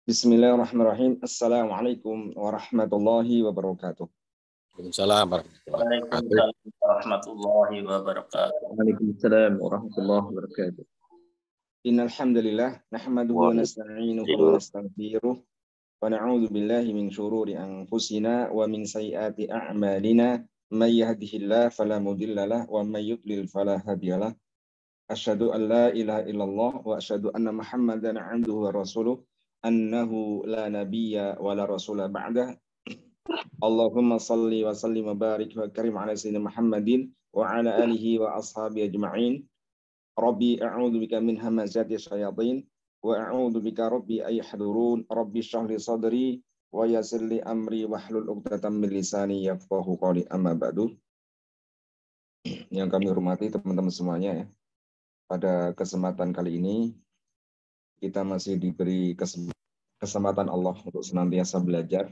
Bismillahirrahmanirrahim. Assalamualaikum warahmatullahi wabarakatuh. Waalaikumsalam warahmatullahi Waalaikumsalam warahmatullahi wabarakatuh. Waalaikumsalam warahmatullahi wabarakatuh. Innal hamdalillah nahmaduhu wa nasta'inuhu wa nastaghfiruh wa na'udzu billahi min shururi anfusina wa min sayyiati a'malina may yahdihillahu fala mudhillalah wa may yudlil fala hadiyalah. Asyhadu an la ilaha illallah wa asyhadu anna Muhammadan 'abduhu wa rasuluh annahu la nabiyya wa la rasula ba'dah. Allahumma salli wa sallim wa barik wa karim ala sayyidina Muhammadin wa ala alihi wa ashabihi ajma'in. Rabbi a'udzu bika min hamazati syayatin wa a'udzu bika rabbi ay yahdurun. Rabbi shrah li sadri wa yassir li amri wahlul 'uqdatam min lisani yafqahu qawli. Amma ba'du. Yang kami hormati teman-teman semuanya ya. Pada kesempatan kali ini kita masih diberi kesempatan Allah untuk senantiasa belajar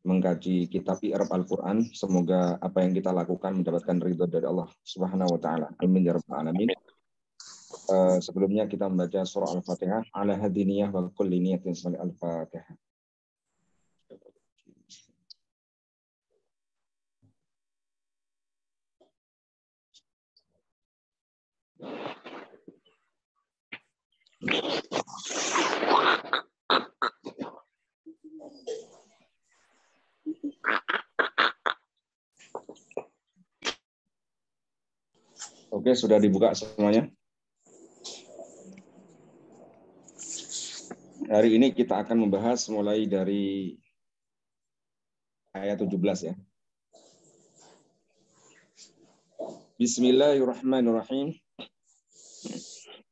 mengkaji kitab i'rab Al-Qur'an. Semoga apa yang kita lakukan mendapatkan ridho dari Allah Subhanahu wa taala. Amin ya rabbal alamin. Sebelumnya kita membaca surah Al-Fatihah ala hadiniyah wa kulli niyatin salih Al-Fatihah. Oke, sudah dibuka semuanya. Hari ini kita akan membahas mulai dari ayat 17 ya. Bismillahirrahmanirrahim.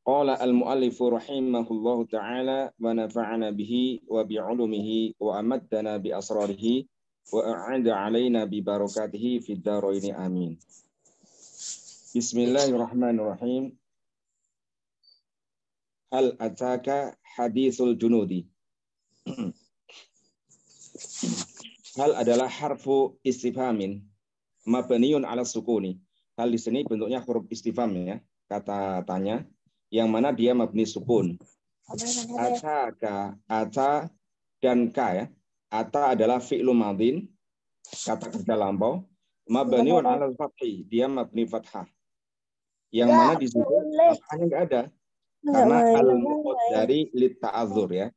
Qala al-muallifu rahimahullahu ta'ala wa nafa'ana bihi wa bi'ulumihi wa amaddana bi asrarihi wa a'ada alaina bi barakatihi fid dharaini amin. Bismillahirrahmanirrahim. Hal ataka hadithul junudi. Hal adalah harfu istifhamin mabniun ala sukuni. Hal di sini bentuknya huruf istifham ya, kata tanya yang mana dia mabni sukun. Ataka, ata dan ka ya. Ata adalah fi'lu madin, kata kerja lampau. Mabniun ala fathi, dia mabni fathah. Yang mana di situ fathahnya enggak ada. Karena al-muqaddari lit ta'adzur ya.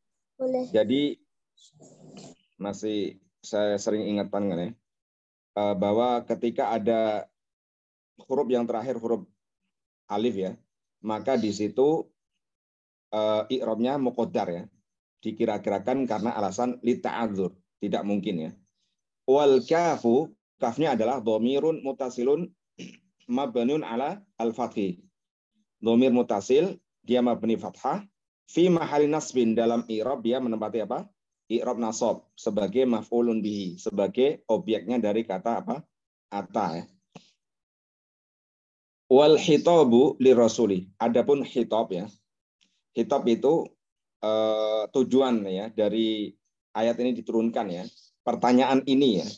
Jadi masih saya sering ingatkan kan ya, bahwa ketika ada huruf yang terakhir huruf alif ya, maka di situ i'rabnya muqaddar ya. Dikira-kirakan karena alasan lit ta'adzur, tidak mungkin ya. Wal kafu, kafnya adalah dhamirun mutasilun mabniun ala al-fathi. Dhamir mutasil dia mabni fathah fi mahali nasbin, dalam i'rab dia menempati apa? I'rab nasab sebagai maf'ulun bihi, sebagai objeknya dari kata apa? Ata ya. Wal hitabu li rasuli. Adapun hitab ya. Hitab itu tujuan ya dari ayat ini diturunkan ya. Pertanyaan ini ya.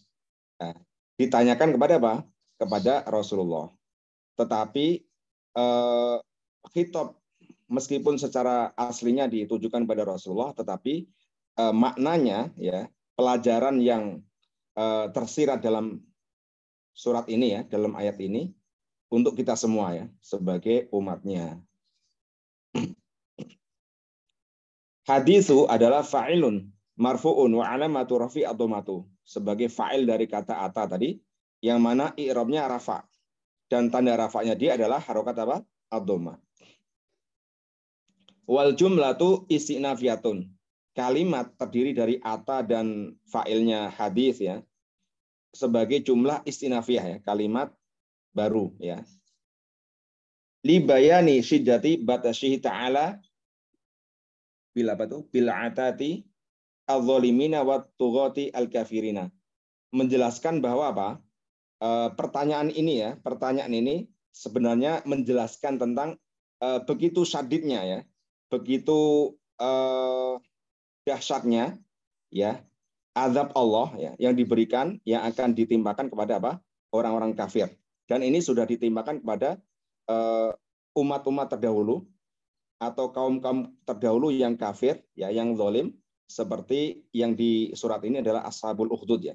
Nah, ditanyakan kepada apa? Kepada Rasulullah. Tetapi hitab meskipun secara aslinya ditujukan pada Rasulullah, tetapi maknanya ya, pelajaran yang tersirat dalam surat ini ya, dalam ayat ini untuk kita semua ya, sebagai umatnya. Hadithu adalah fa'ilun marfu'un wa alamatu rafi' ad-dhammatu, sebagai fa'il dari kata ata tadi, yang mana i'rabnya rafa, dan tanda rafa'nya dia adalah harokat apa? Ad-dhammah. Wal jumlatu istinafiyatun. Kalimat terdiri dari ata dan fa'ilnya hadis ya, sebagai jumlah istinafiyah ya, kalimat baru ya. Li bayani syiddati batasyihi ta'ala bil apa tuh? Bil atati adz-dzalimina wat tughati al-kafirina. Menjelaskan bahwa apa? Pertanyaan ini sebenarnya menjelaskan tentang begitu syadidnya ya, begitu dahsyatnya ya azab Allah ya yang diberikan, yang akan ditimpakan kepada apa? Orang-orang kafir. Dan ini sudah ditimpakan kepada umat-umat terdahulu atau kaum-kaum terdahulu yang kafir, ya, yang zalim, seperti yang di surat ini adalah Ashabul Ukhdud, ya.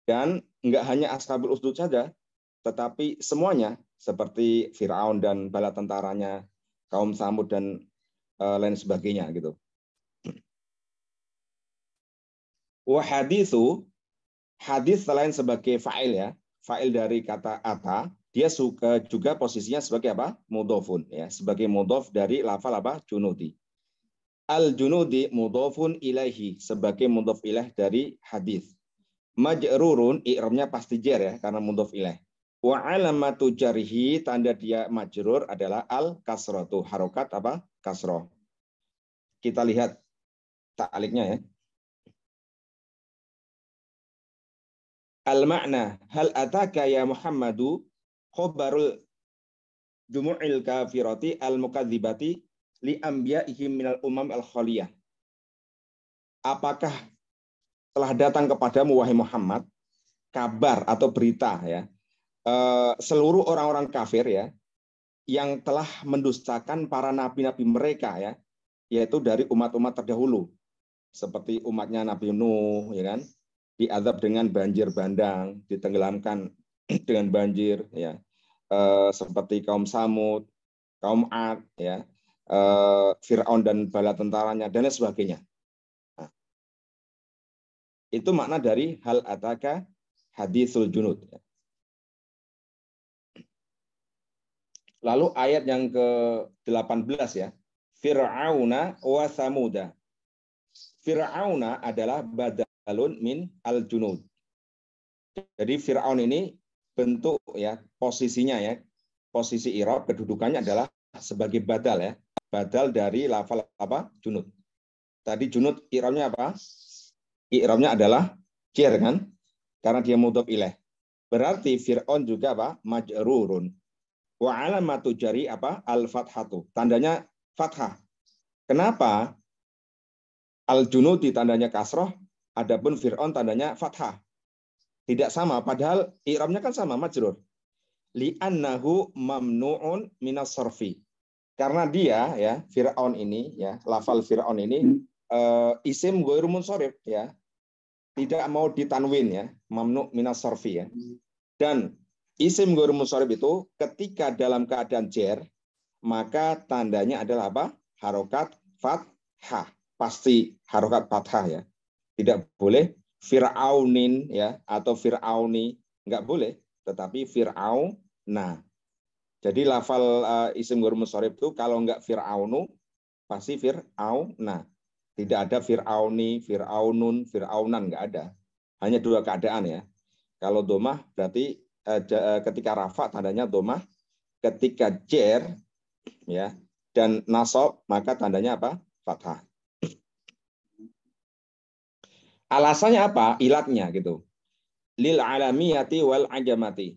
Dan enggak hanya Ashabul Ukhdud saja, tetapi semuanya seperti Firaun dan bala tentaranya, kaum Samud dan lain sebagainya gitu. Wa haditsu, hadis selain sebagai fa'il, ya, fa'il dari kata ata, dia juga posisinya sebagai apa? Mudhofun, ya, sebagai mudhof dari lafal apa? Junudi. Al junudi mudhofun ilaihi, sebagai mudhof ilaih dari hadis. Majrurun, i'rabnya pasti jar, ya, karena mudhof ilaih. Wa alamatu jarihi, tanda dia majrur adalah al kasratu, harokat apa? Kasroh. Kita lihat ta'liknya, ya. Al-ma'na, hal ataka ya Muhammadu khobarul jumu'il kafirati al-mukadzibati li anbiya'ihim minal umam al-khaliyah. Apakah telah datang kepadamu wahai Muhammad kabar atau berita, ya, seluruh orang-orang kafir, ya, yang telah mendustakan para nabi-nabi mereka, ya, yaitu dari umat-umat terdahulu, seperti umatnya Nabi Nuh, ya kan, diazab dengan banjir bandang, ditenggelamkan dengan banjir, ya, seperti kaum Samud, kaum Ad, ya, Firaun dan bala tentaranya dan lain sebagainya. Nah, itu makna dari hal ataka hadisul junud. Lalu ayat yang ke-18, ya, Fir'auna wa Samuda. Fir'auna adalah badalun min al-junud. Jadi Fir'aun ini bentuk, ya, posisinya, ya, posisi i'rab kedudukannya adalah sebagai badal, ya, badal dari lafal apa? Junud. Tadi junud i'rabnya apa? I'rabnya adalah jar, kan? Karena dia mudhof ilaih. Berarti Fir'aun juga apa? Majrurun. Wa alamatu jari apa? Al-fathatu. Tandanya fathah. Kenapa? Al-junudi tandanya kasroh, adapun Fir'aun tandanya fathah. Tidak sama, padahal i'rabnya kan sama, majrur. Li'annahu mamnu'un minas sarfi. Karena dia, ya, Fir'aun ini, ya, lafal Fir'aun ini isim ghairu munsharif, ya, tidak mau ditanwin, ya, mamnu' minas sarfi, ya. Dan isim ghairu munsharif itu ketika dalam keadaan jar, maka tandanya adalah apa? Harokat fathah. Pasti harokat fathah, ya. Tidak boleh Fir'aunin, ya, atau Fir'auni, enggak boleh, tetapi Fir'auna. Jadi lafal isim ghairu munsharif itu kalau enggak Fir'aunu pasti Fir'auna. Tidak ada Fir'auni, Fir'aunun, Fir'aunan, enggak ada. Hanya dua keadaan, ya. Kalau domah berarti ketika rafa tandanya domah, ketika jar, ya, dan nasab maka tandanya apa? Fathah. Alasannya apa? Ilatnya gitu. Lil alamiyati wal ajamati.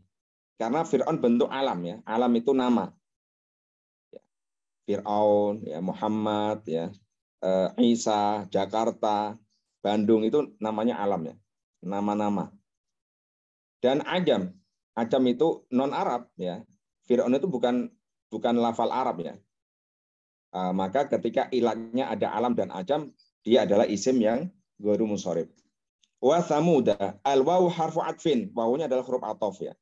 Karena Fir'aun bentuk alam, ya. Alam itu nama. Fir'aun, ya, Muhammad, ya, Isa, Jakarta, Bandung itu namanya alam, ya. Nama-nama. Dan ajam. Ajam itu non Arab, ya. Fir'aun itu bukan lafal Arab, ya. Maka ketika ilatnya ada alam dan ajam, dia adalah isim yang ghairu munsharif. Wa samuda, al wawu harfu atfin, wawunya adalah huruf ataf, ya.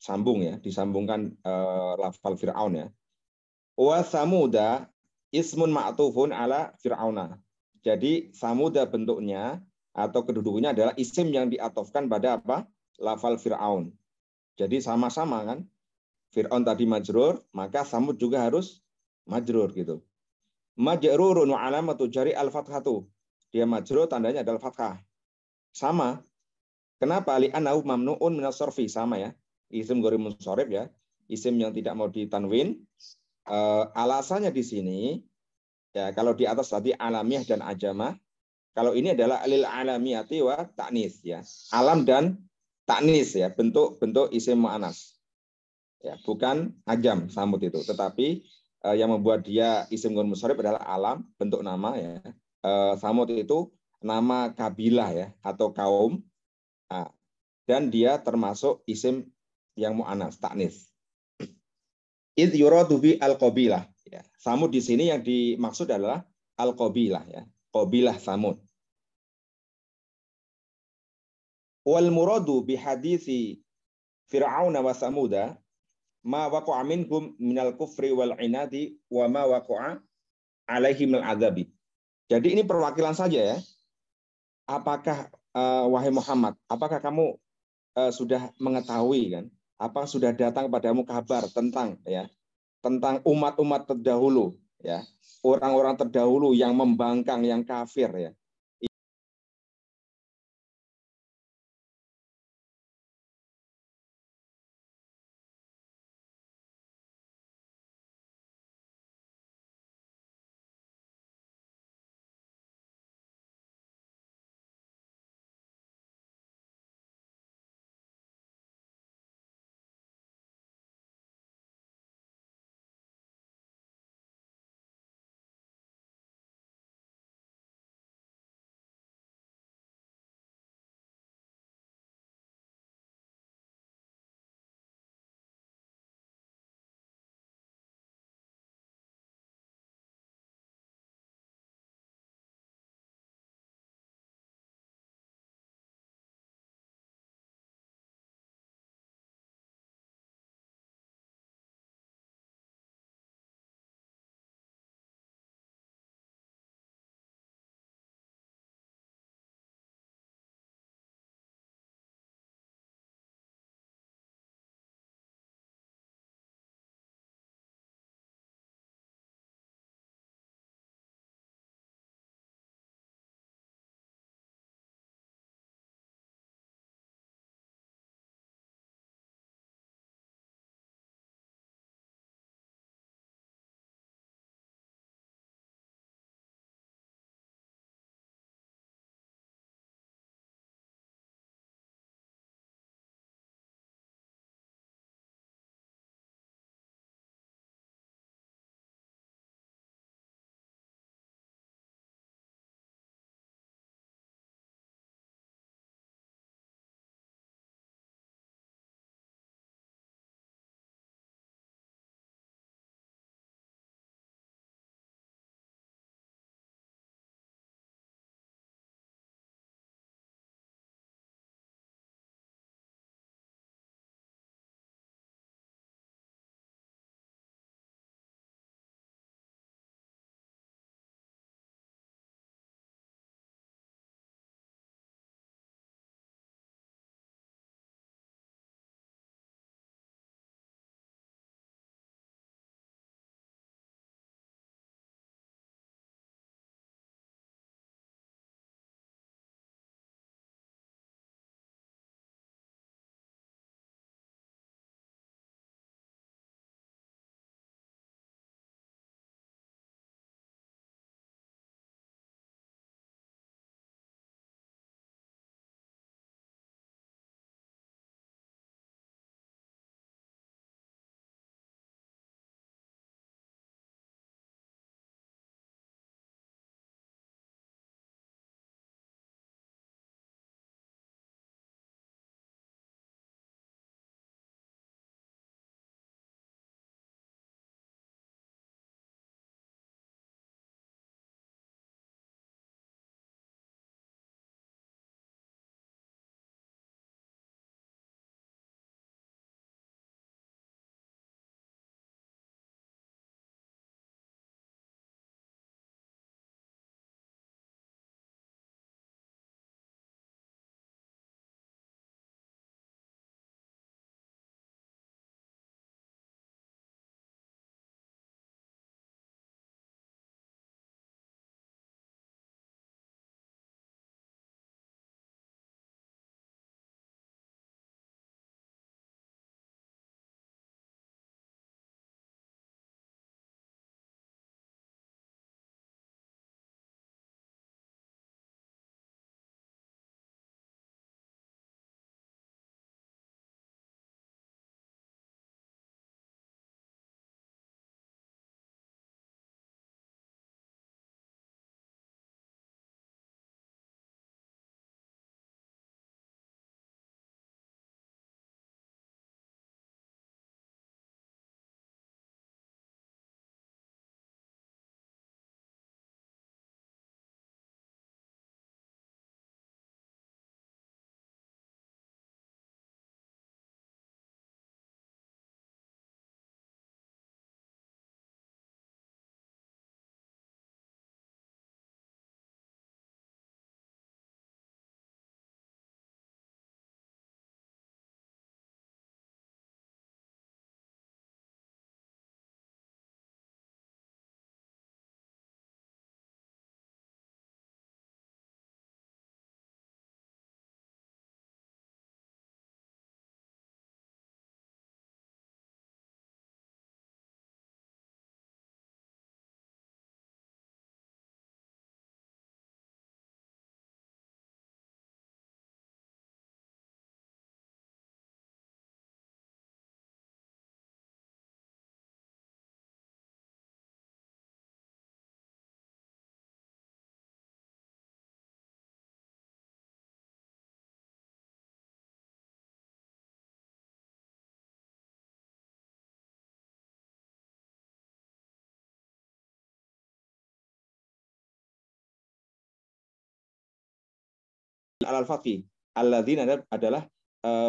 Sambung, ya, disambungkan lafal Fir'aun, ya. Wa samuda ismun ma'tufun ala Fir'auna. Jadi samuda bentuknya atau kedudukannya adalah isim yang diatofkan pada apa? Lafal Fir'aun. Jadi sama-sama, kan? Fir'aun tadi majrur, maka samud juga harus majrur gitu. Majrurun wa alamatu jari al-fathatu. Dia majrur, tandanya adalah fathah. Sama. Kenapa? Li'annahu mamnu'un minas sarfi, sama, ya. Isim ghairu munsharif, ya. Isim yang tidak mau ditanwin. Alasannya di sini, ya, kalau di atas tadi alamiah dan ajamah, kalau ini adalah lil alamiyati wa ta'nis, ya. Alam dan ta'nis, ya, bentuk isim mu'annas. Ya, bukan ajam samud itu, tetapi yang membuat dia isim ghairu munsharif adalah alam, bentuk nama, ya. Samud itu nama kabilah, ya, atau kaum. dan dia termasuk isim yang mu'annas, taknis. Id yuradu bi al-qabilah. Ya. Samud di sini yang dimaksud adalah al-qabilah, ya. Qabilah Samud. Wal muradu bi hadithi Fir'aun wa Samuda ma waqa'a minhum minal kufri wal inadi wa ma waqa'a alaihim al-adzabi. Jadi ini perwakilan saja ya. Apakah wahai Muhammad, apakah kamu sudah mengetahui kan? Apa sudah datang padamu kabar tentang ya, tentang umat-umat terdahulu ya, orang-orang terdahulu yang membangkang, yang kafir ya, alal fathi. Alladzina adalah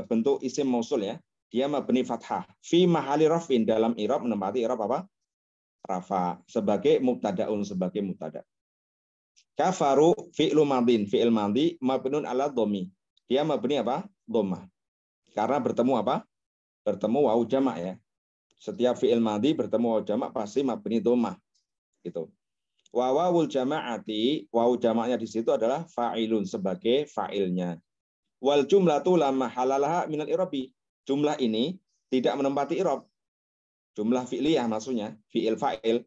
bentuk isim mausul ya. Dia mabni fathah. Fi mahali rafin, dalam i'rab menempati i'rab apa? Rafa, sebagai mubtadaun, sebagai mubtada. Kafaru fi'lu madin, fi'il madhi mabnun ala dhammi. Dia mabni apa? Dhammah. Karena bertemu apa? Bertemu waw jamak ya. Setiap fi'il madhi bertemu waw jamak pasti mabni dhammah. Gitu. Wa wawul jama'ati, waw jamaknya di situ adalah fa'ilun, sebagai fa'ilnya. Wal jumlatu la mahallalaha minal i'rabi. Jumlah ini tidak menempati i'rab. Jumlah fi'liyah maksudnya, fi'il fa'il.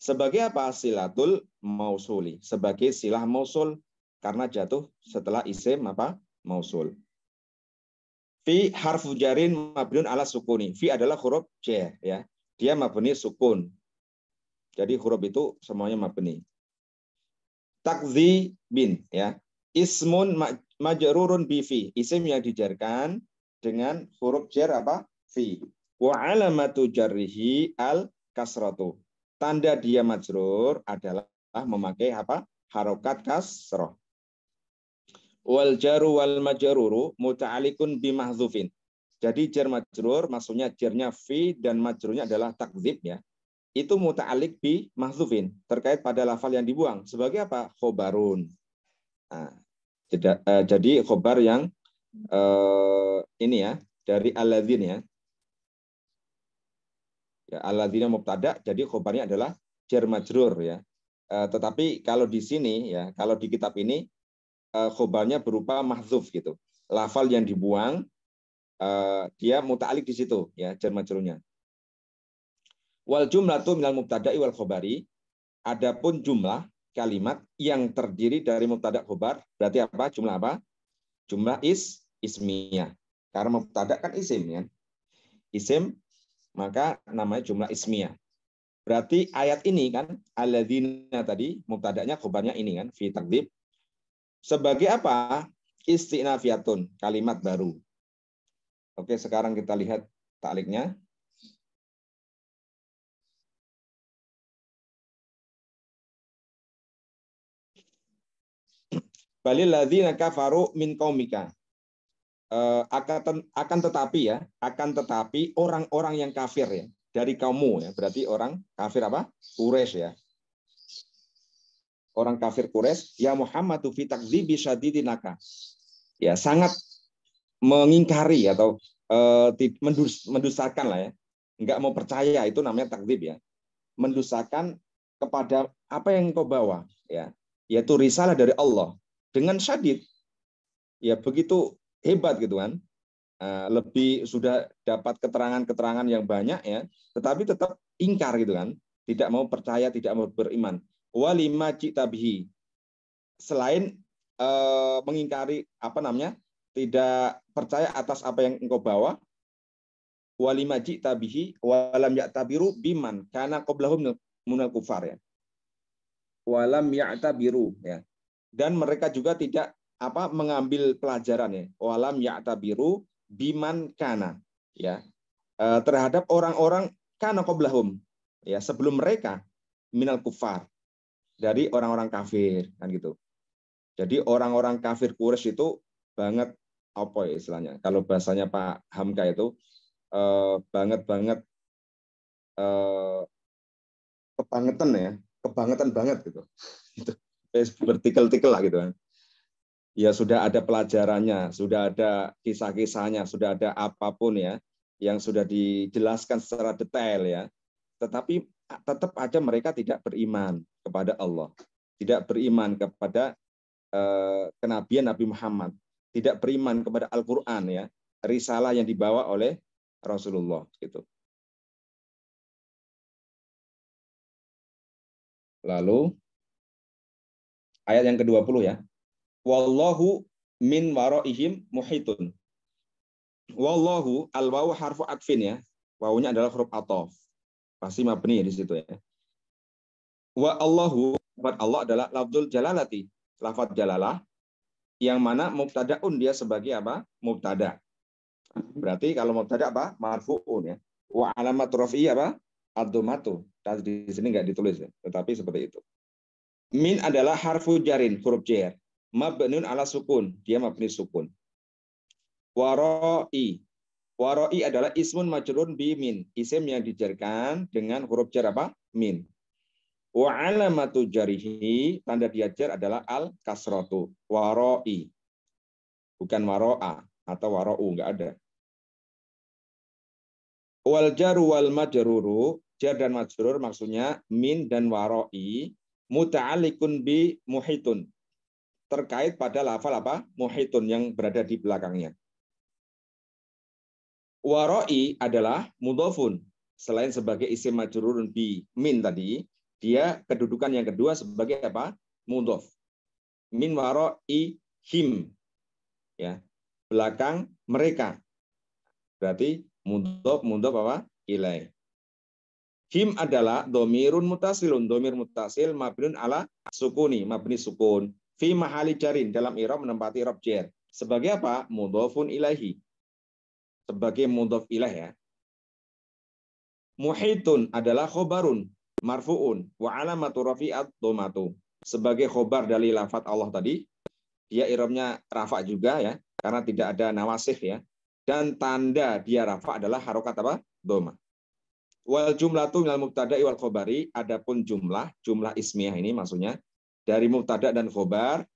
Sebagai apa? Silatul mausuli. Sebagai silah mausul. Karena jatuh setelah isim apa? Mausul. Fi harfu jarin mabniun ala sukuni. Fi adalah huruf jar ya. Dia mabni sukun. Jadi huruf itu semuanya mabni. Takzi bin ya. Ismun majrurun bi fi. Isim yang dijarkan dengan huruf jar apa? Fi. Wa alamatu jarrihi al kasratu. Tanda dia majrur adalah memakai apa? Harokat kasroh. Wal jaru wal majruru muta'alikun bi mahdzufin. Jadi jar majrur maksudnya jarnya fi dan majrurnya adalah takdzib ya. Itu muta'alik bi mahdzufin, terkait pada lafal yang dibuang. Sebagai apa? Khobarun. Nah, jadi khobar yang ini ya, dari alladzin ya. Ya, alladzina mubtada, jadi khobarnya adalah jar majrur ya. Tetapi kalau di sini ya, kalau di kitab ini khobarnya berupa mahdzuf gitu. Lafal yang dibuang dia muta'alik di situ ya, jar majrurnya. Wal jumlatu minal mubtada'i wal khobari. Adapun jumlah kalimat yang terdiri dari mubtada khobar, berarti apa? Jumlah apa? Jumlah ismiyah. Karena mubtada kan isim ya. Isim maka namanya jumlah ismiyah. Berarti ayat ini kan alladzina tadi mubtadanya khobarnya ini kan fi takdzib. Sebagai apa? Istinafiyatun, kalimat baru. Oke, sekarang kita lihat ta'liknya. Balil ladzina kafaru min qaumika. Akan tetapi orang-orang yang kafir ya dari kaummu ya, berarti orang kafir apa? Quraisy ya. Orang kafir Quraisy, ya Muhammadu fi takdzibi syadidinaka. Ya, sangat mengingkari atau mendustakan lah ya. Enggak mau percaya, itu namanya takdzib ya. Mendustakan kepada apa yang kau bawa ya, yaitu risalah dari Allah dengan syadid. Ya begitu hebat gitu kan. Lebih sudah dapat keterangan-keterangan yang banyak ya, tetapi tetap ingkar gitu kan. Tidak mau percaya, tidak mau beriman. Walima citabihi, selain mengingkari apa namanya, tidak percaya atas apa yang engkau bawa. Walima citabihi walam ya'tabiru biman karena qablahum minal kufar ya. Walam ya'tabiru ya. Dan mereka juga tidak apa mengambil pelajaran ya. Walam ya'tabiru biman kana ya. Terhadap orang-orang kana qablahum ya, sebelum mereka minal kufar, dari orang-orang kafir kan gitu. Jadi orang-orang kafir Quraisy itu banget apa ya istilahnya? Kalau bahasanya Pak Hamka itu banget kebangetan banget gitu. Itu bertikel-tikel lah gitu kan. Ya sudah ada pelajarannya, sudah ada kisah-kisahnya, sudah ada apapun ya yang sudah dijelaskan secara detail ya. Tetapi tetap aja mereka tidak beriman kepada Allah, tidak beriman kepada kenabian Nabi Muhammad, tidak beriman kepada Al-Quran ya, risalah yang dibawa oleh Rasulullah gitu. Lalu ayat yang ke-20 ya. Wallahu min waraihim muhitun. Wallahu al-wawu harfu atfin ya. Wawunya adalah huruf ataf. Pasti mabni ya di situ ya. Wa Allahu, lafaz Allah adalah lafzul jalalati, lafaz jalalah yang mana mubtadaun, dia sebagai apa? Mubtada. Berarti kalau mubtada apa? Marfu'un ya. Wa alamat rafi'i apa? Ad-dhammatu. Di sini enggak ditulis ya, tetapi seperti itu. Min adalah harfu jarin, huruf jar. Mabniun ala sukun, dia mabni sukun. Waroi. Waroi adalah ismun majrun bi min, isim yang dijarkan dengan huruf jar apa? Min. Wa alamatu jarihi, tanda dia jar adalah al kasratu. Waroi. Bukan waro'a atau wara'u, enggak ada. Wal jaru wal majruru, jar dan majrur maksudnya min dan waroi, muta'alliqun bi muhitun. Terkait pada lafal apa? Muhitun yang berada di belakangnya. Waroi adalah mudhofun. Selain sebagai isim majrurun bi min tadi, dia kedudukan yang kedua sebagai apa? Mudhof. Min waroi him. Ya. Belakang mereka. Berarti mudhof apa? Ilaih. Him adalah domirun mutasilun. Domir mutasil mabnun ala sukuni. Mabni sukun. Fi mahali jarin. Dalam i'rab menempati i'rab jar. Sebagai apa? Mudhofun ilaihi. Sebagai mudhof ilaih ya. Muhitun adalah khobarun. Marfu'un. Wa alamatu rafi'at domatu. Sebagai khobar dari lafaz Allah tadi. Dia i'rabnya rafa juga ya. Karena tidak ada nawasif ya. Dan tanda dia rafa adalah harokat apa? Doma. Wal jumlatu minal mubtada'i wal khobari. Adapun jumlah ismiyah ini maksudnya dari mubtada dan khobar.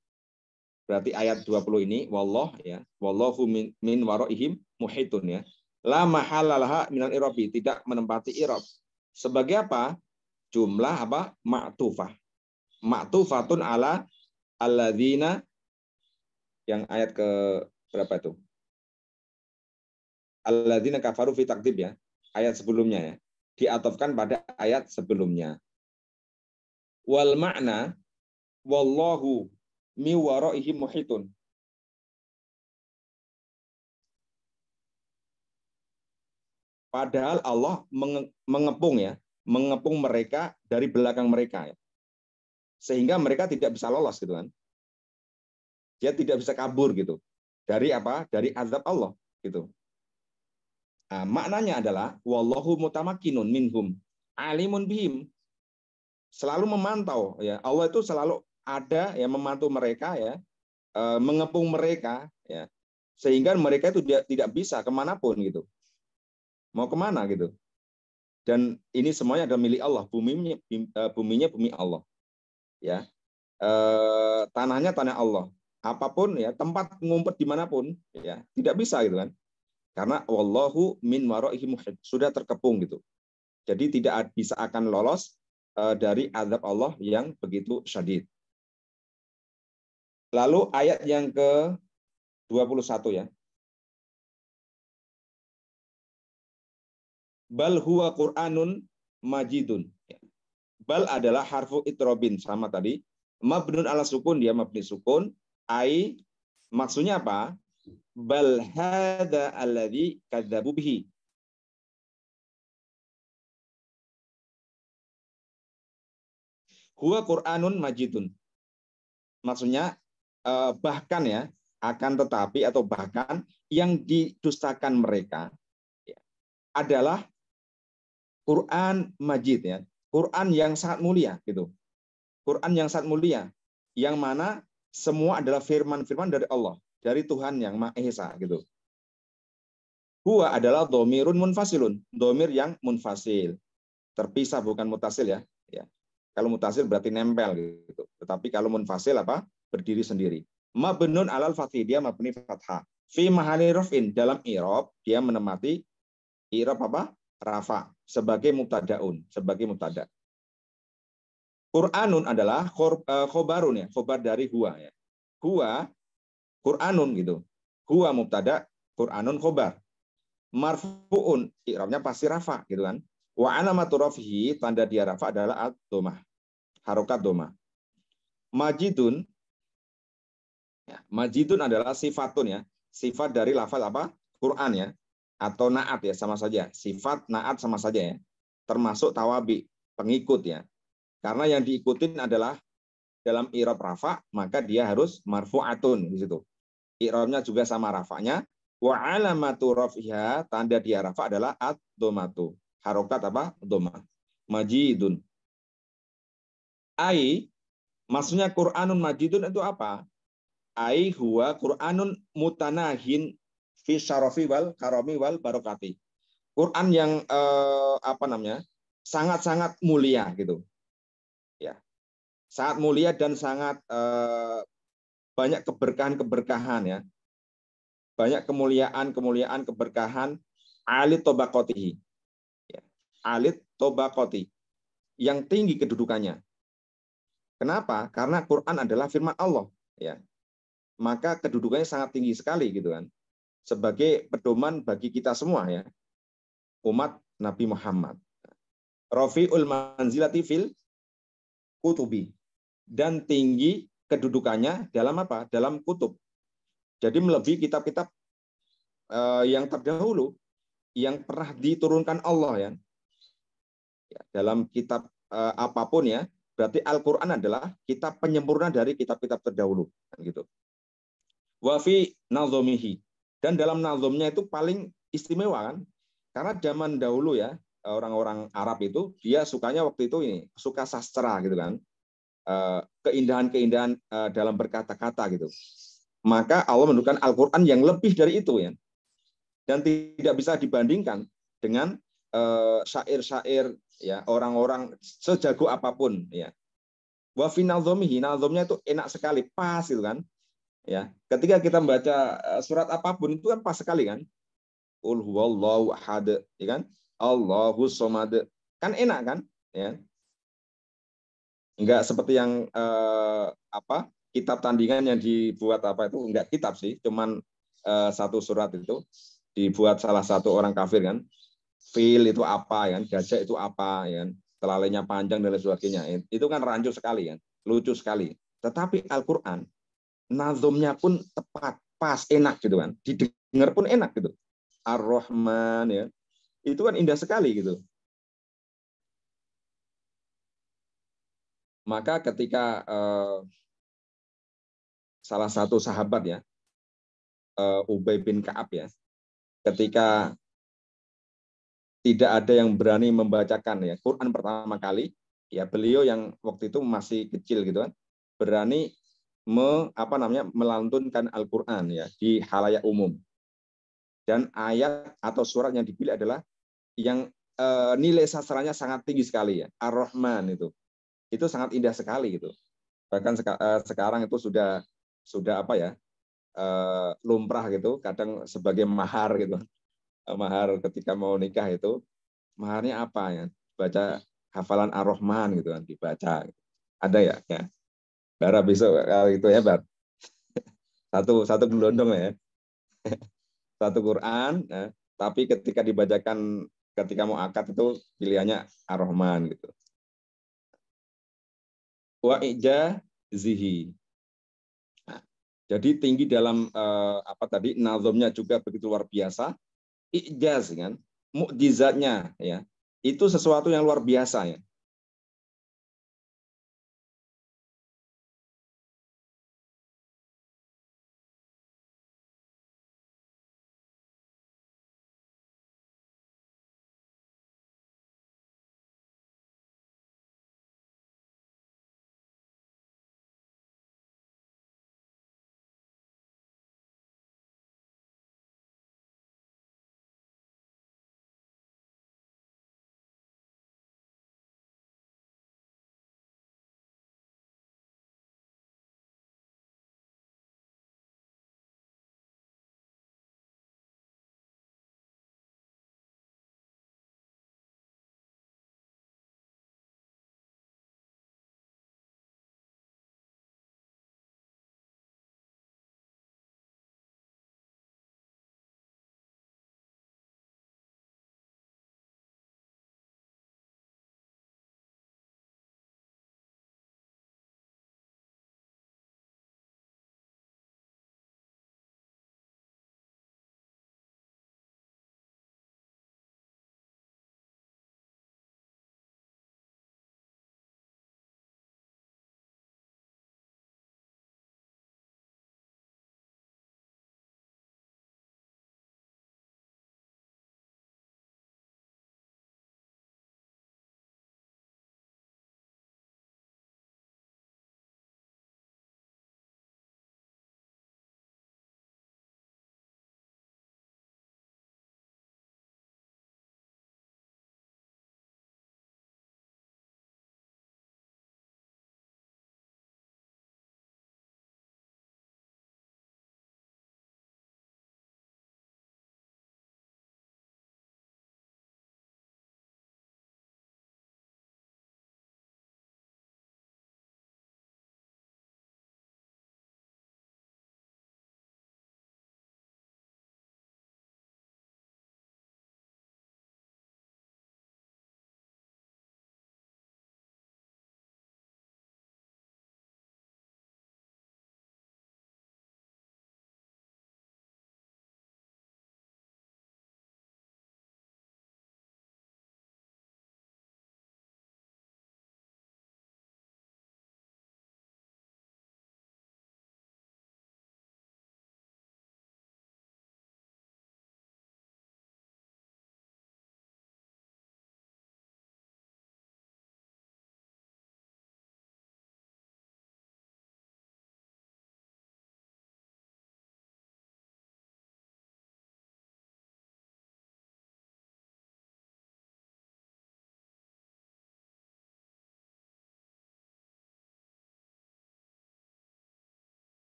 Berarti ayat 20 ini wallah ya. Wallahu min waraihim muhitun ya. La mahallalaha minal irabi, tidak menempati irab. Sebagai apa? Jumlah apa? Ma'tufah. Ma'tufatun ala alladzina, yang ayat ke berapa itu? Alladzina kafaru fi takdzib ya. Ayat sebelumnya ya. Diatofkan pada ayat sebelumnya. Wal makna wallahu mi waraihim muhitun. Padahal Allah mengepung ya, mengepung mereka dari belakang mereka ya. Sehingga mereka tidak bisa lolos gitu kan. Dia tidak bisa kabur gitu. Dari apa? Dari azab Allah gitu. Nah, maknanya adalah wallahu mutamakkinun minhum alimun bihim. Selalu memantau ya. Allah itu selalu ada ya, memantau mereka ya, mengepung mereka ya. Sehingga mereka itu tidak bisa kemanapun gitu. Mau kemana gitu. Dan ini semuanya adalah milik Allah. Buminya bumi Allah. Ya. Tanahnya tanah Allah. Apapun ya, tempat ngumpet dimanapun ya, tidak bisa gitu kan. Karena wallahu min waraihi muhit, sudah terkepung gitu. Jadi tidak bisa akan lolos dari azab Allah yang begitu syadid. Lalu ayat yang ke-21 ya. Bal huwa Qur'anun majidun. Bal adalah harfu itrobin sama tadi. Mabnun ala sukun, dia mabni sukun. Ai maksudnya apa? Bal hadza alladzi kadzabu bihi. Huwa Qur'anun majidun. Maksudnya bahkan ya, akan tetapi atau bahkan yang didustakan mereka ya, adalah Quran majid ya. Quran yang sangat mulia gitu. Quran yang sangat mulia yang mana semua adalah firman-firman dari Allah, dari Tuhan yang Maha Esa gitu. Huwa adalah domirun munfasilun, domir yang munfasil, terpisah bukan mutasil ya. Ya. Kalau mutasil berarti nempel gitu. Tetapi kalau munfasil apa? Berdiri sendiri. Mabnun alal fathih, dia mabni fathah. Fi mahali raf'in, dalam i'rab dia menempati i'rab apa? Rafa sebagai mubtadaun, sebagai mubtada. Qur'anun adalah khobarun ya, khobar dari huwa ya. Huwa Qur'anun gitu. Huwa mubtada, Qur'anun khobar. Marfu'un, i'rabnya pasti rafa gitu kan. Wa alamatu rafihi, tanda dia rafa adalah ad-domah, harokat domah. Majidun, ya, majidun adalah sifatun ya, sifat dari lafal apa? Quran ya, atau naat ya, sama saja. Sifat naat sama saja ya, termasuk tawabi, pengikut ya. Karena yang diikutin adalah dalam i'rab rafa, maka dia harus marfu'atun di situ. I'rabnya juga sama rafa'nya. Wa alamatu rafiha, tanda dia rafa adalah ad-domatu. Harokat apa? Doma. Majidun. Ai, maksudnya Qur'anun majidun itu apa? ai huwa Qur'anun mutanahin fi syarafi wal karami wal barokati. Quran yang sangat-sangat mulia gitu. Ya. Sangat mulia dan sangat banyak keberkahan-keberkahan ya. Banyak kemuliaan keberkahan alit tobakotihi. Ya. Alit tobakoti. Yang tinggi kedudukannya. Kenapa? Karena Quran adalah firman Allah. Ya. Maka kedudukannya sangat tinggi sekali gitu kan. Sebagai pedoman bagi kita semua ya. Umat Nabi Muhammad. Rafi'ul manzilati fil kutubi. Dan tinggi kedudukannya dalam apa? Dalam kutub. Jadi melebihi kitab-kitab yang terdahulu yang pernah diturunkan Allah ya. Dalam kitab apapun ya, berarti Al-Qur'an adalah kitab penyempurna dari kitab-kitab terdahulu kan gitu. Wa fi nazomihi, dan dalam nazomnya itu paling istimewa kan. Karena zaman dahulu ya, orang-orang Arab itu dia sukanya waktu itu ini, suka sastra gitu kan. Keindahan-keindahan dalam berkata-kata gitu. Maka Allah menurunkan Al-Qur'an yang lebih dari itu ya. Dan tidak bisa dibandingkan dengan syair-syair ya orang-orang sejago apapun ya. Wa fi nazamihi, nazamnya itu enak sekali, pas itu kan. Ya, ketika kita membaca surat apapun itu kan pas sekali kan. Qul huwallahu ahad, ya kan? Allahus somad. Kan enak kan? Ya. Enggak seperti yang kitab tandingan yang dibuat apa itu, enggak kitab sih, cuman satu surat itu dibuat salah satu orang kafir kan. Fil itu apa ya kan, gajah itu apa ya kan, telalainya panjang dan lain sebagainya. Itu kan rancu sekali kan, lucu sekali. Tetapi Al-Qur'an nazomnya pun tepat, pas, enak gitu kan. Didengar pun enak gitu. Ar-Rahman ya. Itu kan indah sekali gitu. Maka ketika salah satu sahabat ya, Ubay bin Ka'ab ya, ketika tidak ada yang berani membacakan ya Quran pertama kali, ya beliau yang waktu itu masih kecil gitu kan, berani melantunkan Al-Qur'an ya di halayak umum. Dan ayat atau surat yang dipilih adalah yang nilai sastranya sangat tinggi sekali ya, Ar-Rahman itu. Itu sangat indah sekali gitu. Bahkan sekarang itu sudah lumrah gitu, kadang sebagai mahar gitu. Mahar ketika mau nikah itu, maharnya apa ya? Baca hafalan Ar-Rahman gitu kan, dibaca. Ada ya? Ya. Bara besok kalau itu ya, Bar. Satu gelondong ya. Satu Quran, ya. Tapi ketika dibacakan ketika mau akad itu pilihannya Ar-Rahman gitu. Wa ijazihi. Nah, jadi tinggi dalam nazomnya juga begitu luar biasa. Ijaz kan, mukjizatnya ya. Itu sesuatu yang luar biasa ya.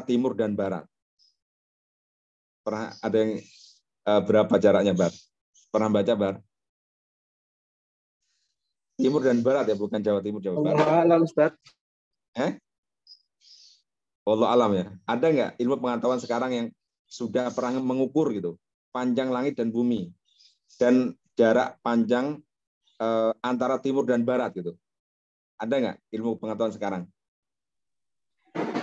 timur dan barat. Pernah ada yang berapa jaraknya, Bar? Pernah baca, Bar? Timur dan barat ya, bukan Jawa Timur, Jawa Barat. Allah alam, Ustaz. Allah alam ya. Ada nggak ilmu pengetahuan sekarang yang sudah pernah mengukur gitu panjang langit dan bumi dan jarak panjang antara timur dan barat gitu? Ada nggak ilmu pengetahuan sekarang?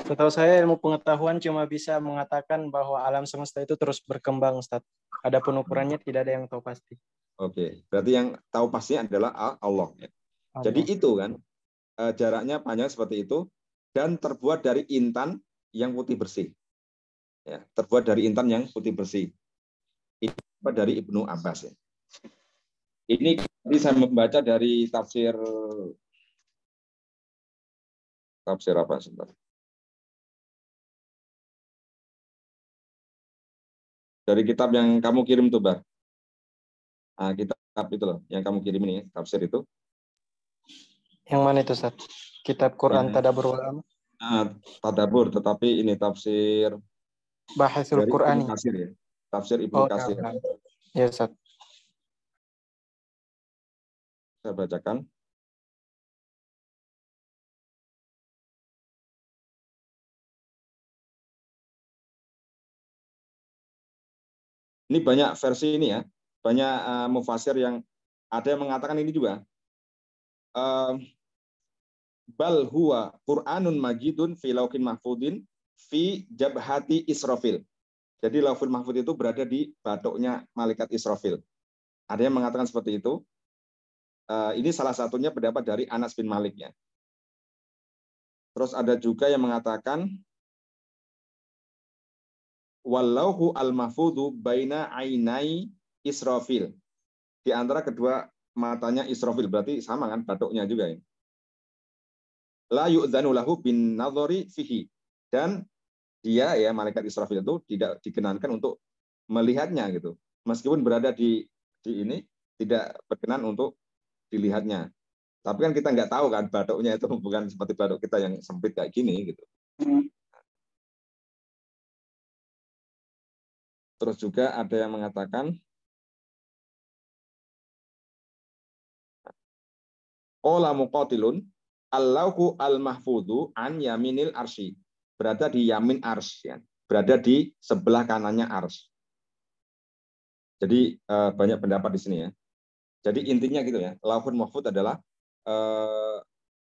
Setahu saya ilmu pengetahuan cuma bisa mengatakan bahwa alam semesta itu terus berkembang, Ustaz. Adapun ukurannya tidak ada yang tahu pasti. Oke, berarti yang tahu pastinya adalah Allah. Ya. Allah. Jadi itu kan jaraknya panjang seperti itu dan terbuat dari intan yang putih bersih. Ya, terbuat dari intan yang putih bersih. Ini dari Ibnu Abbas. Ya. Ini saya membaca dari tafsir apa sebentar. Dari kitab yang kamu kirim tuh, Bar. Nah, kitab itu loh, yang kamu kirim ini, tafsir itu. Yang mana itu, Ustaz? Kitab Quran Tadabbur Ulama? Tadabbur, tetapi ini tafsir Bahasul dari Qur'ani. Ibnu Katsir ya. Tafsir Ibnu Katsir. Ya, Ustaz. Saya bacakan. Ini banyak versi ini ya, banyak mufasir yang ada yang mengatakan ini juga. Bal huwa Qur'anun majidun fi lauhin mahfudin fi jabhati Israfil. Jadi lauhul mahfud itu berada di batuknya malaikat Israfil. Ada yang mengatakan seperti itu. Ini salah satunya pendapat dari Anas bin Malik ya. Terus ada juga yang mengatakan wallahu al-mahfudu baina ainai Israfil. Di antara kedua matanya Israfil, berarti sama kan batuknya juga ini. La yu'dzanu lahu bin nadhari fihi. Dan dia ya malaikat Israfil itu tidak dikenankan untuk melihatnya gitu. Meskipun berada di ini tidak berkenan untuk dilihatnya. Tapi kan kita nggak tahu kan batuknya itu bukan seperti batuk kita yang sempit kayak gini gitu. Terus juga ada yang mengatakan qala muqatilun Allahu al-mahfudhu an yaminil arsy. Berada di yamin arsy ya. Berada di sebelah kanannya arsy. Jadi banyak pendapat di sini ya. Jadi intinya gitu ya. Lauhul mahfudz adalah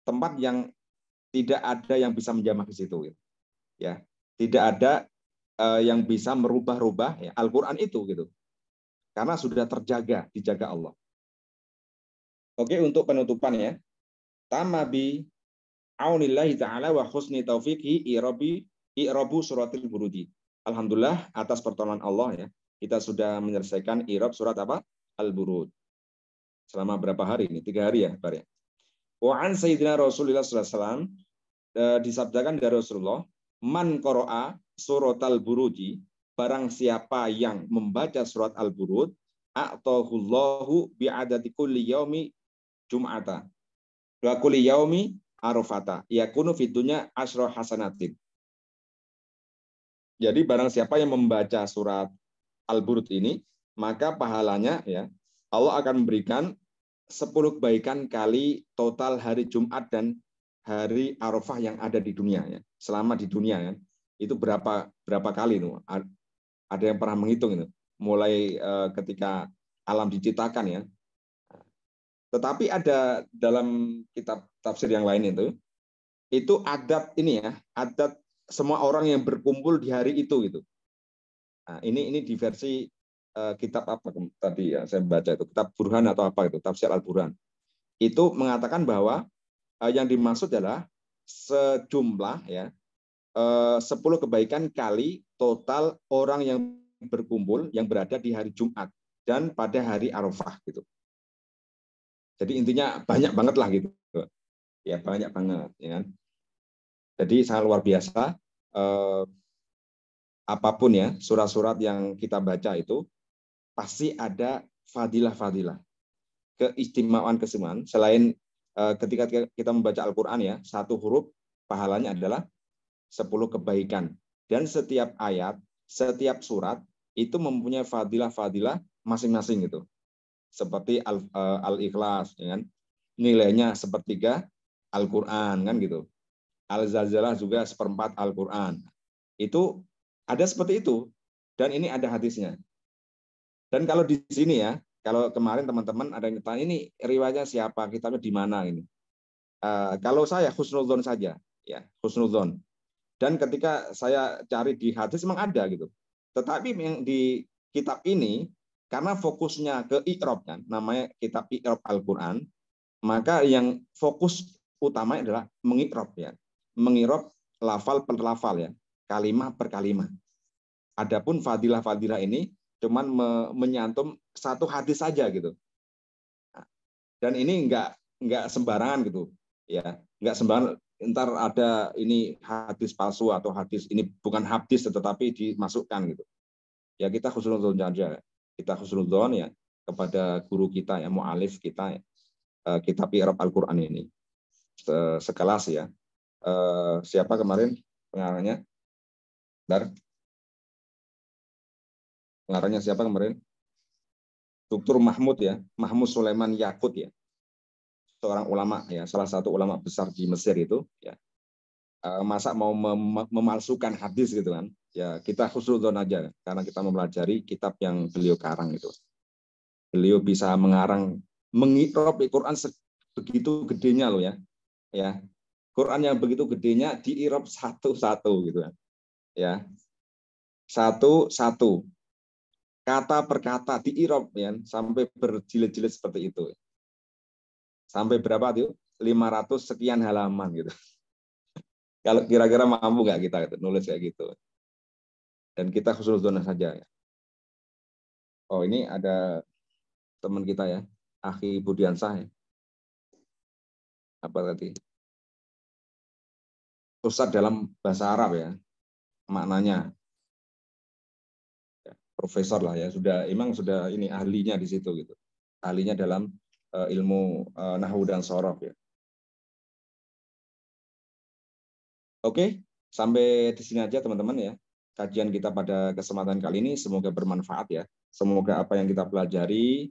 tempat yang tidak ada yang bisa menjamah di situ gitu. Ya. Tidak ada yang bisa merubah-rubah ya, Al-Qur'an itu gitu. Karena sudah terjaga, dijaga Allah. Oke, untuk penutupan ya. Tamabi aunillahi ta'ala wa husni taufiqhi i'rabu suratil burudi. Alhamdulillah atas pertolongan Allah ya. Kita sudah menyelesaikan i'rab surat apa? Al-Burud. Selama berapa hari ini? 3 hari ya, Bar ya. Wa an sayyidina Rasulullah sallallahu alaihi wasallam disabdakan dari Rasulullah, man qara'a suratal burudi, barang siapa yang membaca surat Al-Burud, a'tahullahu bi'adati kulli yaumi jum'ata. Wa kulli yaumi arafata. Yakunu fid dunya asyra hasanatin. Jadi barang siapa yang membaca surat Al-Burud ini, maka pahalanya ya Allah akan memberikan 10 kebaikan kali total hari Jumat dan hari Arafah yang ada di dunia ya. Selama di dunia kan. Itu berapa kali itu? Ada yang pernah menghitung itu. Mulai ketika alam diciptakan ya. Tetapi ada dalam kitab tafsir yang lain itu adat ini ya, adat semua orang yang berkumpul di hari itu gitu. Nah, ini di versi kitab apa tadi ya saya baca itu, kitab Burhan atau apa itu, tafsir Al-Burhan. Itu mengatakan bahwa yang dimaksud adalah sejumlah ya 10 kebaikan kali total orang yang berkumpul yang berada di hari Jumat dan pada hari Arafah gitu. Jadi intinya banyak banget lah gitu. Ya banyak banget ya kan. Jadi sangat luar biasa apapun ya surat-surat yang kita baca itu pasti ada fadilah-fadilah, keistimewaan selain ketika kita membaca Al-Qur'an ya, satu huruf pahalanya adalah 10 kebaikan Dan setiap ayat, setiap surat itu mempunyai fadilah-fadilah masing-masing gitu. Seperti Al-Ikhlas, ya kan? Nilainya sepertiga Al-Quran, kan gitu. Al-Zalzalah juga seperempat Al-Quran. Itu ada seperti itu. Dan ini ada hadisnya. Dan kalau di sini ya, kalau kemarin teman-teman ada yang tanya, ini riwayatnya siapa, kitabnya di mana ini? Kalau saya husnudzon saja, ya husnudzon. Dan ketika saya cari di hadis memang ada gitu. Tetapi yang di kitab ini karena fokusnya ke i'rab kan, namanya kitab i'rab Al-Qur'an, maka yang fokus utama adalah mengi'rab ya. Mengi'rab lafal per lafal ya, kalimat per kalimat. Adapun fadilah-fadilah ini cuman menyantum satu hadis saja gitu. Dan ini enggak sembarangan gitu. Ya, enggak sembarangan ntar ada ini hadis palsu atau hadis ini bukan hadis tetapi dimasukkan gitu. Ya kita husnudzon saja. Kita husnudzon ya kepada guru kita ya, mu'alif kita ya, kitab i'rab Al-Qur'an ini. Sekelas ya. Siapa kemarin pengarangnya? Pengarangnya siapa kemarin? Dr. Mahmud ya, Mahmud Sulaiman Yakut ya. Seorang ulama ya, salah satu ulama besar di Mesir itu ya. Masa mau memalsukan hadis gitu kan? Ya kita husnudzon aja karena kita mempelajari kitab yang beliau karang itu. Beliau bisa mengi'rab Al-Qur'an begitu gedenya loh ya. Ya. Quran yang begitu gedenya dii'rab satu-satu gitu kan. Ya. Satu-satu. Kata per kata dii'rab ya, sampai berjilid-jilid seperti itu. Sampai berapa tuh? 500 sekian halaman gitu. Kalau kira-kira mampu nggak kita gitu, nulis kayak gitu. Dan kita husnudzon saja ya. Oh, ini ada teman kita ya, Akhi Budiansah ya. Apa tadi? Ustadz dalam bahasa Arab ya. Maknanya. Ya, profesor lah ya, emang sudah ini ahlinya di situ gitu. Ahlinya dalam ilmu nahwu dan shorof ya. Oke, sampai di sini aja teman-teman ya. Kajian kita pada kesempatan kali ini semoga bermanfaat ya. Semoga apa yang kita pelajari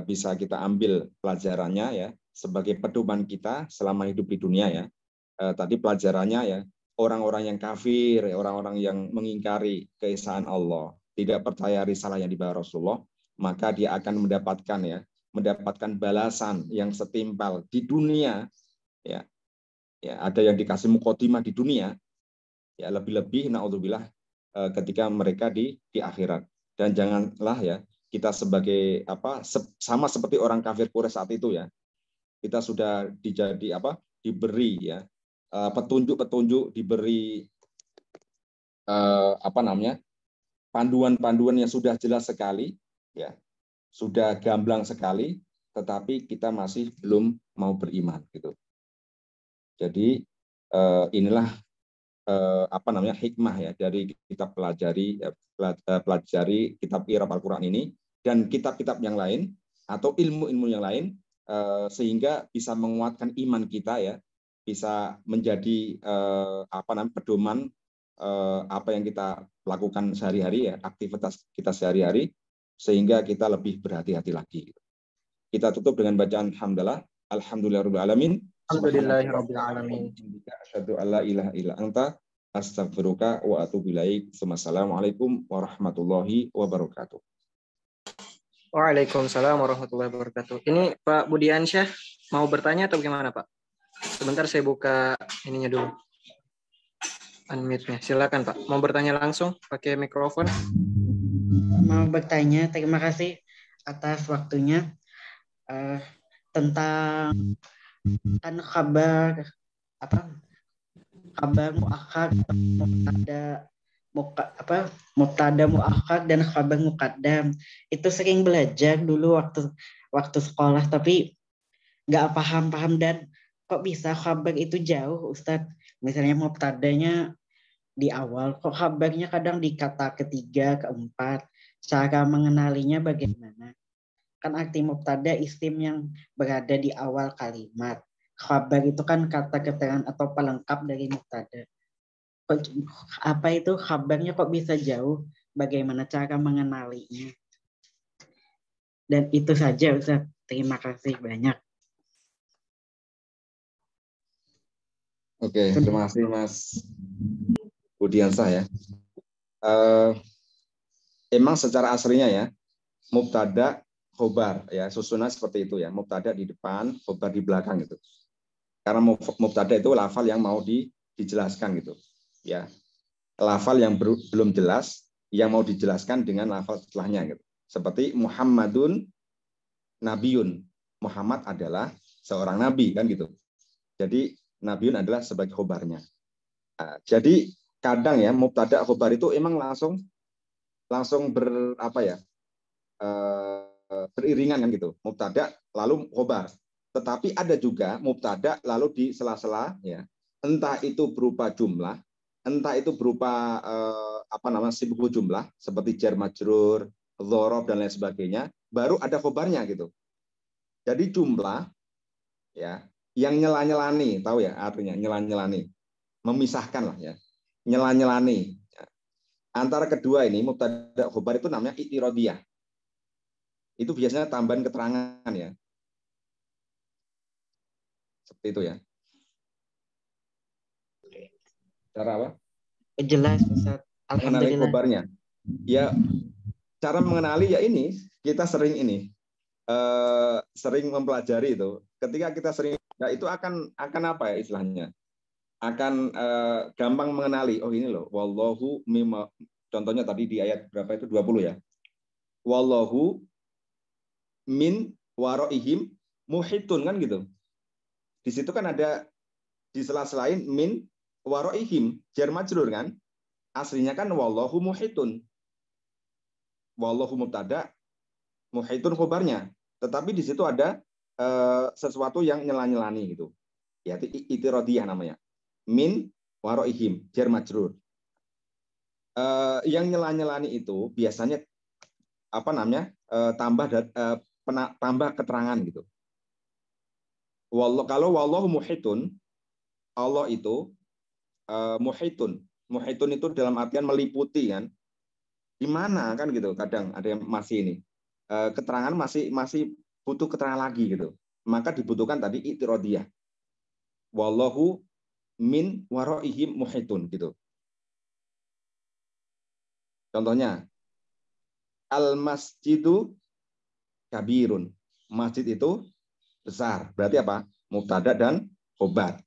bisa kita ambil pelajarannya ya sebagai pedoman kita selama hidup di dunia ya. Tadi pelajarannya ya, orang-orang yang kafir, orang-orang yang mengingkari keesaan Allah, tidak percaya risalah yang dibawa Rasulullah, maka dia akan mendapatkan balasan yang setimpal di dunia ya. Ya, ada yang dikasih muqaddimah di dunia, ya lebih-lebih naudzubillah ketika mereka di akhirat. Dan janganlah ya kita sebagai sama seperti orang kafir Quraisy saat itu ya, kita sudah diberi ya petunjuk-petunjuk, diberi panduan-panduan yang sudah jelas sekali ya, sudah gamblang sekali, tetapi kita masih belum mau beriman gitu. Jadi inilah hikmah ya dari kita pelajari kitab i'rab Al-Qur'an ini dan kitab-kitab yang lain atau ilmu-ilmu yang lain sehingga bisa menguatkan iman kita ya, bisa menjadi pedoman apa yang kita lakukan sehari-hari ya, aktivitas kita sehari-hari sehingga kita lebih berhati-hati lagi. Kita tutup dengan bacaan hamdalah, alhamdulillahirabbil alamin. Alhamdulillahirabbil alamin. Asyhadu alla ilaha illa anta astaghfiruka wa atubu ilaik. Wassalamualaikum warahmatullahi wabarakatuh. Waalaikumsalam warahmatullahi wabarakatuh. Ini Pak Budiansyah mau bertanya atau gimana Pak? Sebentar saya buka ininya dulu. Unmute-nya. Silakan Pak. Mau bertanya langsung pakai mikrofon? Mau bertanya, terima kasih atas waktunya. Tentang kan kabar muakhar, mubtada muakhar dan kabar muqaddam. Itu sering belajar dulu waktu sekolah, tapi nggak paham dan kok bisa kabar itu jauh Ustadz. Misalnya mubtadanya di awal, kok kabarnya kadang di kata ketiga, keempat. Cara mengenalinya bagaimana? Kan arti mubtada isim yang berada di awal kalimat. Khabar itu kan kata keterangan atau pelengkap dari mubtada. apa itu khabarnya kok bisa jauh? Bagaimana cara mengenalinya? Dan itu saja Ustaz. Terima kasih banyak. Oke, terima kasih Mas Budiansah ya. Emang secara aslinya ya, mubtada khobar ya, susunan seperti itu ya. Mubtada di depan, khobar di belakang gitu. Karena mubtada itu lafal yang mau dijelaskan gitu. Ya. Lafal yang belum jelas yang mau dijelaskan dengan lafal setelahnya gitu. Seperti Muhammadun Nabiun. Muhammad adalah seorang nabi kan gitu. Jadi Nabiun adalah sebagai khobarnya. Nah, jadi kadang ya mubtada khobar itu emang langsung beriringan kan gitu. Mubtada lalu khobar. Tetapi ada juga mubtada lalu di sela-sela ya. Entah itu berupa jumlah, entah itu berupa sibuk jumlah seperti jar majrur, dzaraf dan lain sebagainya, baru ada khobarnya gitu. Jadi jumlah ya yang nyela-nyelani, tahu ya artinya nyela-nyelani, memisahkan lah ya, nyela-nyelani. Antara kedua ini mubtada khobar itu namanya i'tiradiyah. Itu biasanya tambahan keterangan ya. Seperti itu ya. Cara apa? Jelas Ustaz. Mengenali Alhamdulillah. khobarnya. Ya, cara mengenali ya ini kita sering mempelajari itu. Ketika kita sering, ya itu akan apa ya istilahnya? Akan gampang mengenali. Oh ini loh, wallahu mimma. Contohnya tadi di ayat berapa itu 20 ya. Wallahu min waraihim muhitun kan gitu. Di situ kan ada di sela-selain min waraihim jar majrur kan. Aslinya kan wallahu muhitun. Wallahu mubtada, muhitun khobarnya. Tetapi di situ ada sesuatu yang nyela-nyelani gitu. Ya, i'tiradiyah namanya. Min waraihim jar majrur. Yang nyela-nyelani itu biasanya tambah keterangan gitu. Kalau wallahu muhitun, Allah itu muhitun. Muhitun itu dalam artian meliputi kan. Di mana kan gitu. Kadang ada yang masih ini. Keterangan masih butuh keterangan lagi gitu. Maka dibutuhkan tadi i'tiradiyah. Wallahu min waraihim muhitun gitu. Contohnya al-masjidu kabirun. Masjid itu besar. Berarti apa? Mubtada dan khobar.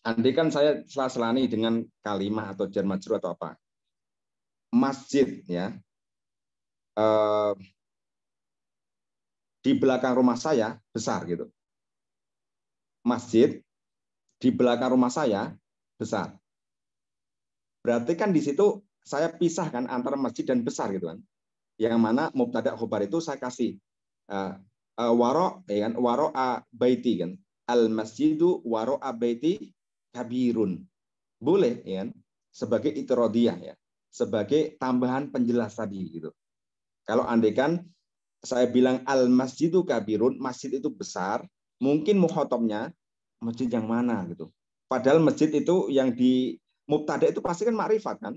Andai kan saya sela-selani dengan kalimah atau jar majrur atau apa. Masjid ya. Di belakang rumah saya besar gitu. Masjid di belakang rumah saya besar. Berarti kan di situ saya pisahkan antara masjid dan besar gitu kan. Yang mana mubtada khobar itu saya kasih waro ya kan, waro'a baiti kan. Al masjidu waro'a baiti kabirun. Boleh ya kan, sebagai i'tiradiyah ya. Sebagai tambahan penjelas tadi gitu. Kalau andaikan saya bilang al masjidu kabirun, masjid itu besar, mungkin mukhatabnya masjid yang mana gitu. Padahal masjid itu yang di mubtada itu pasti kan makrifat kan.